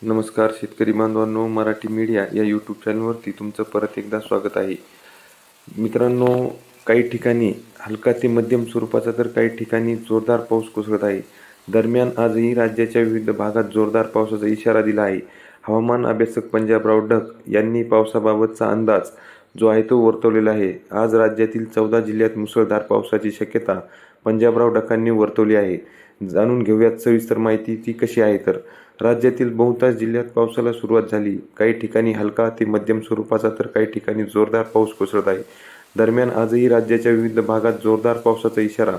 नमस्कार शेतकरी बांधवांनो, मराठी मीडिया या यूट्यूब चॅनलवरती तुमचं परत एकदा स्वागत आहे. मित्रांनो, काही ठिकाणी हलका ते मध्यम स्वरूपाचा तर काही ठिकाणी जोरदार पाऊस कोसळत आहे. दरम्यान आजही राज्याच्या विविध भागात जोरदार पावसाचा इशारा दिला आहे. हवामान अभ्यासक पंजाबराव ढग यांनी पावसाबाबतचा अंदाज जो आहे तो वर्तवलेला आहे. आज राज्यातील 14 जिल्ह्यात मुसळधार पावसाची शक्यता पंजाबराव ढगांनी वर्तवली आहे. जाणून घेऊयात सविस्तर माहिती ती कशी आहे तर राज्यातील बहुतांश जिल्ह्यात पावसाला सुरुवात झाली. काही ठिकाणी हलका ते मध्यम स्वरूपाचा तर काही ठिकाणी जोरदार पाऊस कोसळत आहे. दरम्यान आजही राज्याच्या विविध भागात जोरदार पावसाचा इशारा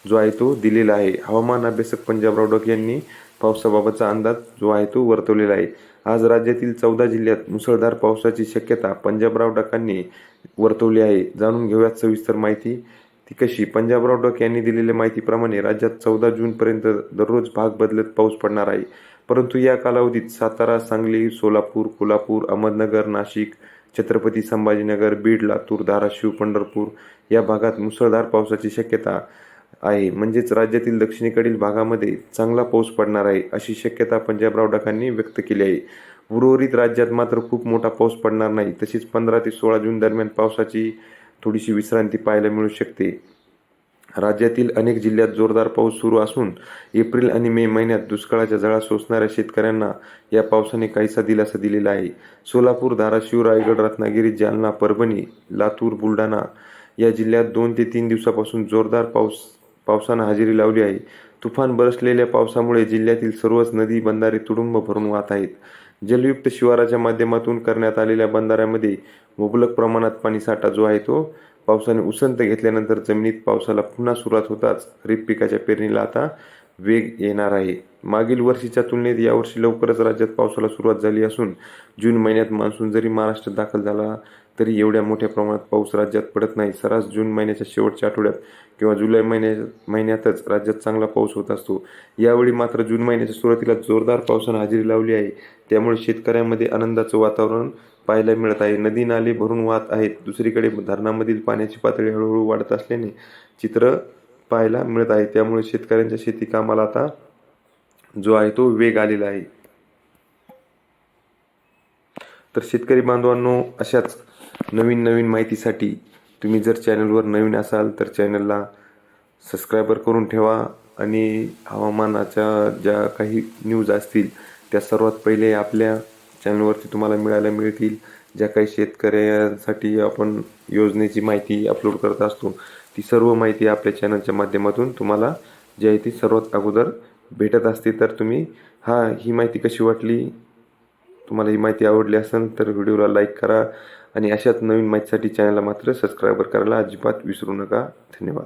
जो आहे तो दिलेला आहे. हवामान अभ्यासक पंजाबराव ढग यांनी पावसाबाबतचा अंदाज जो आहे तो वर्तवलेला आहे. आज राज्यातील 14 जिल्ह्यात मुसळधार पावसाची शक्यता पंजाबराव ढगांनी वर्तवली आहे. जाणून घेऊयात सविस्तर माहिती ती कशी. पंजाबराव ढग यांनी दिलेल्या माहितीप्रमाणे राज्यात 14 जूनपर्यंत दररोज भाग बदलत पाऊस पडणार आहे. परंतु या कालावधीत सातारा, सांगली, सोलापूर, कोल्हापूर, अहमदनगर, नाशिक, छत्रपती संभाजीनगर, बीड, लातूर, धाराशिव, पंढरपूर या भागात मुसळधार पावसाची शक्यता आहे. म्हणजेच राज्यातील दक्षिणेकडील भागामध्ये चांगला पाऊस पडणार आहे अशी शक्यता पंजाबराव ढगांनी व्यक्त केली आहे. उर्वरित राज्यात मात्र खूप मोठा पाऊस पडणार नाही. तसेच 15 ते 16 जून दरम्यान पावसाची थोडीशी विश्रांती पाहायला मिळू शकते. राज्यातील अनेक जिल्ह्यात जोरदार पाऊस सुरू असून एप्रिल आणि मे महिन्यात दुष्काळाच्या झळा सोसणाऱ्या शेतकऱ्यांना या पावसाने काहीसा दिलासा दिलेला आहे. सोलापूर, धाराशिव, रायगड, रत्नागिरी, जालना, परभणी, लातूर, बुलढाणा या जिल्ह्यात 2 ते 3 दिवसापासून जोरदार पावसानं हजेरी लावली आहे. तुफान बरसलेल्या पावसामुळे जिल्ह्यातील सर्वच नदी बंधारे तुडुंब भरून वाहत आहेत. जलयुक्त शिवाराच्या माध्यमातून करण्यात आलेल्या बंधाऱ्यामध्ये मुबलक प्रमाणात पाणीसाठा जो आहे तो पावसाने उसंत घेतल्यानंतर जमिनीत पावसाला पुन्हा सुरुवात होताच खरीप पिकाच्या पेरणीला आता वेग येणार आहे. मागील वर्षीच्या तुलनेत यावर्षी लवकरच राज्यात पावसाला सुरुवात झाली असून जून महिन्यात मान्सून जरी महाराष्ट्रात दाखल झाला तरी एवढ्या मोठ्या प्रमाणात पाऊस राज्यात पडत नाही. सर्रास जून महिन्याच्या शेवटच्या आठवड्यात किंवा जुलै महिन्यातच राज्यात चांगला पाऊस होत असतो. यावेळी मात्र जून महिन्याच्या सुरुवातीला जोरदार पावसानं हजेरी लावली आहे. त्यामुळे शेतकऱ्यांमध्ये आनंदाचं वातावरण पाहायला मिळत आहे. नदी नाले भरून वाहत आहेत. दुसरीकडे धरणामधील पाण्याची पातळी हळूहळू वाढत असल्याने चित्र पाहायला मिळत आहे. त्यामुळे शेतकऱ्यांच्या शेती कामाला आता जो आहे तो वेग आलेला आहे. तर शेतकरी बांधवांनो, अशाच नवीन माहितीसाठी तुम्ही जर चॅनलवर नवीन असाल तर चॅनलला सबस्क्रायबर करून ठेवा आणि हवामानाच्या ज्या काही न्यूज असतील त्या सर्वात पहिले आपल्या चॅनलवरती तुम्हाला मिळायला मिळतील. ज्या काही शेतकऱ्यांसाठी आपण योजनेची माहिती अपलोड करत असतो ती सर्व माहिती आपल्या चॅनलच्या माध्यमातून तुम्हाला जी आहे ती सर्वात अगोदर भेटत असते. तर तुम्ही ही माहिती कशी वाटली, तुम्हाला ही माहिती आवडली असेल तर व्हिडिओला लाईक करा आणि अशाच नवीन माहितीसाठी चॅनलला मात्र सबस्क्रायबर करायला अजिबात विसरू नका. धन्यवाद.